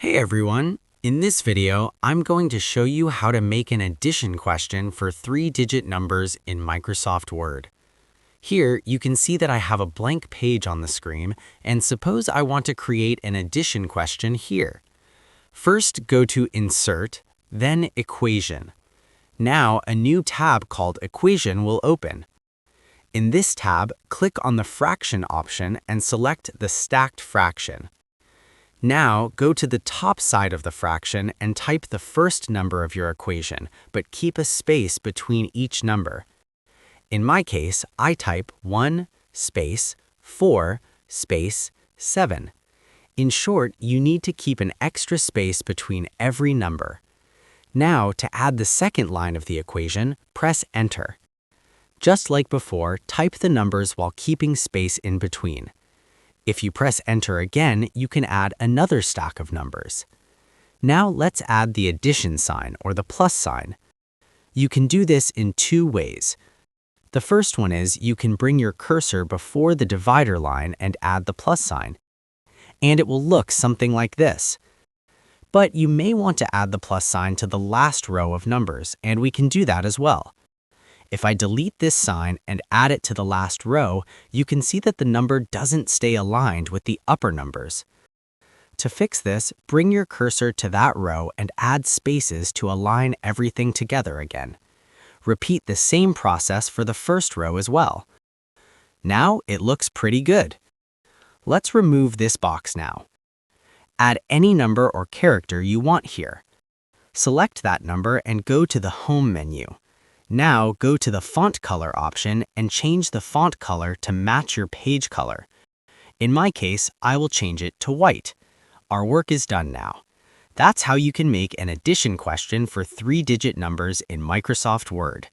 Hey everyone! In this video, I'm going to show you how to make an addition question for 3-digit numbers in Microsoft Word. Here, you can see that I have a blank page on the screen, and suppose I want to create an addition question here. First, go to Insert, then Equation. Now, a new tab called Equation will open. In this tab, click on the Fraction option and select the stacked fraction. Now, go to the top side of the fraction and type the first number of your equation, but keep a space between each number. In my case, I type 1 space 4 space 7. In short, you need to keep an extra space between every number. Now, to add the second line of the equation, press Enter. Just like before, type the numbers while keeping space in between. If you press Enter again, you can add another stack of numbers. Now let's add the addition sign or the plus sign. You can do this in two ways. The first one is you can bring your cursor before the divider line and add the plus sign. And it will look something like this. But you may want to add the plus sign to the last row of numbers, and we can do that as well. If I delete this sign and add it to the last row, you can see that the number doesn't stay aligned with the upper numbers. To fix this, bring your cursor to that row and add spaces to align everything together again. Repeat the same process for the first row as well. Now it looks pretty good. Let's remove this box now. Add any number or character you want here. Select that number and go to the Home menu. Now go to the font color option and change the font color to match your page color. In my case, I will change it to white. Our work is done now. That's how you can make an addition question for 3-digit numbers in Microsoft Word.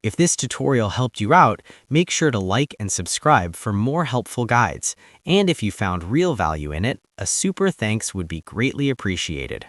If this tutorial helped you out, make sure to like and subscribe for more helpful guides. And if you found real value in it, a super thanks would be greatly appreciated.